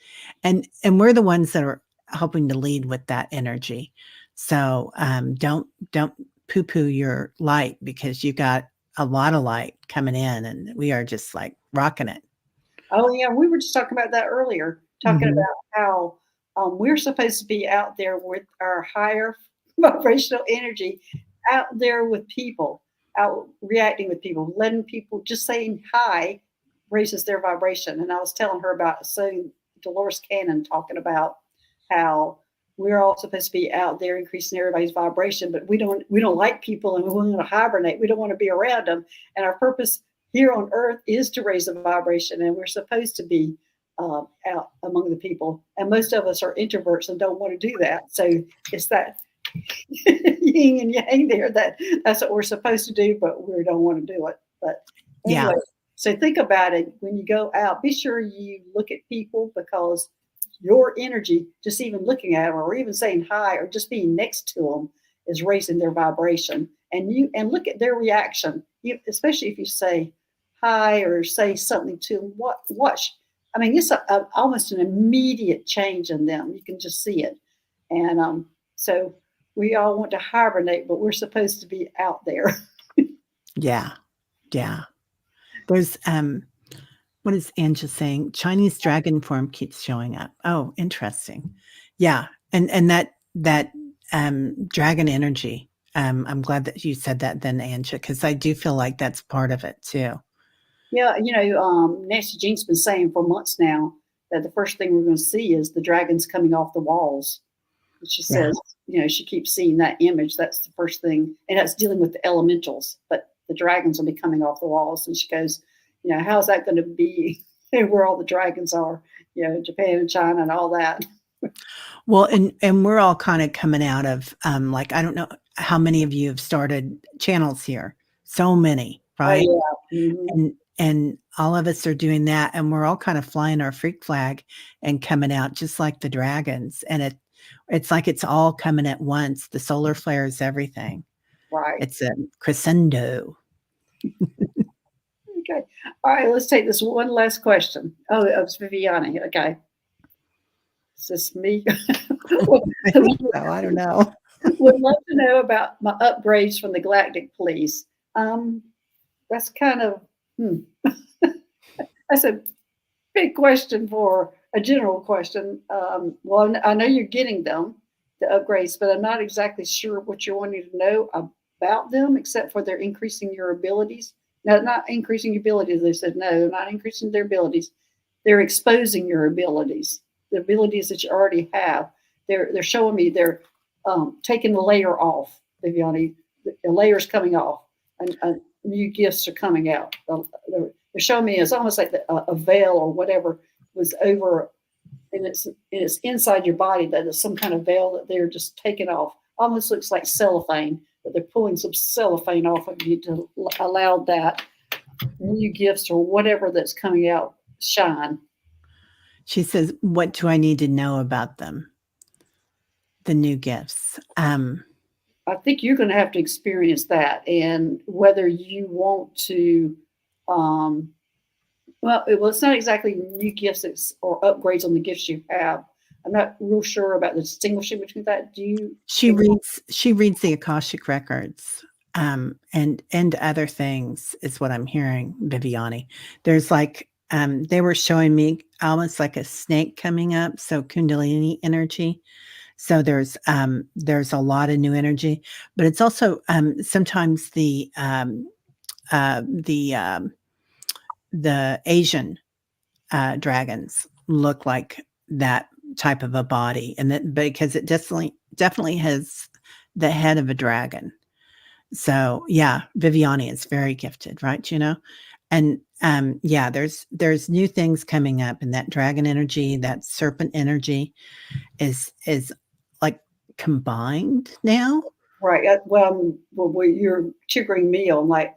and we're the ones that are helping to lead with that energy. So don't poo-poo your light because you got a lot of light coming in, and we are just like rocking it. Oh yeah, we were just talking about that earlier, talking about how we're supposed to be out there with our higher vibrational energy, out there with people, out reacting with people, letting people just saying hi raises their vibration. And I was telling her about Dolores Cannon talking about how we're all supposed to be out there increasing everybody's vibration, but we don't like people and we want to hibernate. We don't want to be around them. And our purpose here on Earth is to raise the vibration, and we're supposed to be out among the people. And most of us are introverts and don't want to do that. So it's that yin and yang there. That's what we're supposed to do, but we don't want to do it. But anyway, so think about it when you go out. Be sure you look at people because your energy, just even looking at them or even saying hi or just being next to them is raising their vibration. And look at their reaction, especially if you say hi or say something to them. Watch. I mean, it's almost an immediate change in them. You can just see it. And so we all want to hibernate, but we're supposed to be out there. Yeah. There's what is Angela saying? Chinese dragon form keeps showing up. Oh, interesting. Yeah, and that dragon energy. I'm glad that you said that, then, Angela, because I do feel like that's part of it too. Yeah, Nancy Jean's been saying for months now that the first thing we're going to see is the dragons coming off the walls. She Yeah. says, she keeps seeing that image. That's the first thing, and that's dealing with the elementals. But the dragons will be coming off the walls, and she goes, how's that going to be where all the dragons are? Japan and China and all that. Well, and we're all kind of coming out of like I don't know how many of you have started channels here. So many, Oh right? yeah. Mm-hmm. And all of us are doing that, and we're all kind of flying our freak flag and coming out just like the dragons. And it's like it's all coming at once. The solar flares, everything. Right. It's a crescendo. Okay. All right. Let's take this one last question. Oh, it's Viviani. Okay. Is this me? I think so. I don't know. Would love to know about my upgrades from the Galactic Police. That's kind of that's a big question for a general question. Well, I know you're getting them, the upgrades, but I'm not exactly sure what you're wanting to know about them, except for they're increasing your abilities. No, not increasing your abilities. They said no, not increasing their abilities. They're exposing your abilities, the abilities that you already have. They're showing me they're taking the layer off, Viviani. The layer's coming off, and new gifts are coming out. They're showing me it's almost like a veil or whatever was over, and it's inside your body that is some kind of veil that they're just taking off. Almost looks like cellophane, but they're pulling some cellophane off of you to allow that new gifts or whatever that's coming out shine. She says, "What do I need to know about them? The new gifts." I think you're going to have to experience that, and whether you want to, well, it's not exactly new gifts or upgrades on the gifts you have. I'm not real sure about the distinguishing between that. Do you? She reads the Akashic records, and other things is what I'm hearing, Viviani. There's like they were showing me almost like a snake coming up, so Kundalini energy. So there's a lot of new energy, but it's also sometimes the the Asian dragons look like that type of a body, and that because it definitely has the head of a dragon. So yeah, Viviani is very gifted, right? And yeah, there's new things coming up, and that dragon energy, that serpent energy, is like combined now. Right. Well, you're triggering me on like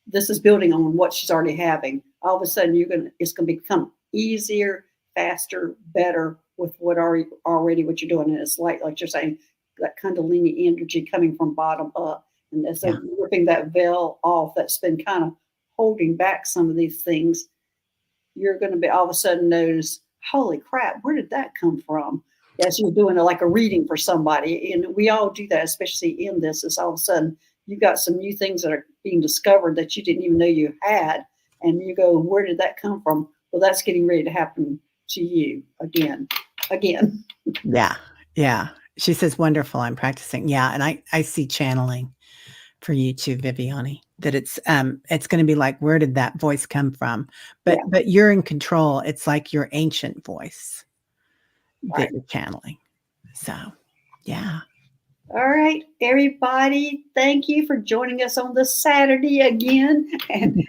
this is building on what she's already having. All of a sudden, it's gonna become easier, faster, better with what already what you're doing. And it's like you're saying, that Kundalini energy coming from bottom up, and so Yeah. ripping that veil off that's been kind of holding back some of these things. You're going to be all of a sudden notice, holy crap, where did that come from? As you're doing like a reading for somebody, and we all do that, especially in this. Is all of a sudden you got some new things that are being discovered that you didn't even know you had, and you go, where did that come from? Well, that's getting ready to happen to you again. Yeah. Yeah. She says, wonderful. I'm practicing. Yeah. And I see channeling for you too, Viviani, that it's going to be like, where did that voice come from? But, Yeah. but you're in control. It's like your ancient voice Right. that you're channeling. So yeah. All right, everybody, thank you for joining us on this Saturday again. And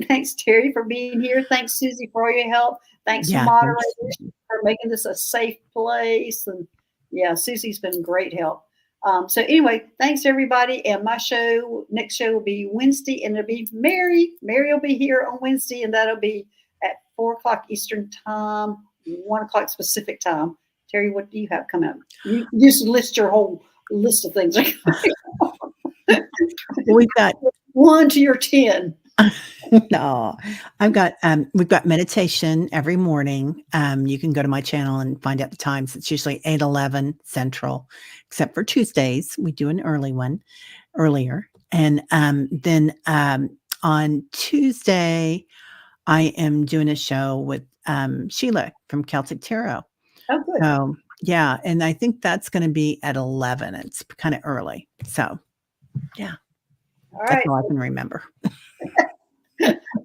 thanks, Terry, for being here. Thanks, Susie, for all your help. Thanks, Yeah. moderators, Thanks. for making this a safe place. And yeah, Susie's been great help. So anyway, thanks everybody. And my next show will be Wednesday, and it'll be Mary. Mary will be here on Wednesday, and that'll be at 4 o'clock Eastern time, 1 o'clock Pacific time. Terry, what do you have coming up? You just list your whole list of things. We've got 1 to your 10. no, we've got meditation every morning. You can go to my channel and find out the times. It's usually 8:11 Central, except for Tuesdays. We do an earlier. And then on Tuesday, I am doing a show with Sheila from Celtic Tarot. Oh, good. So yeah, and I think that's going to be at 11. It's kind of early. So yeah, All right. that's all I can remember.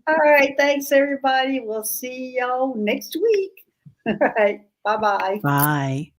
All right. Thanks, everybody. We'll see y'all next week. All right. Bye-bye. Bye.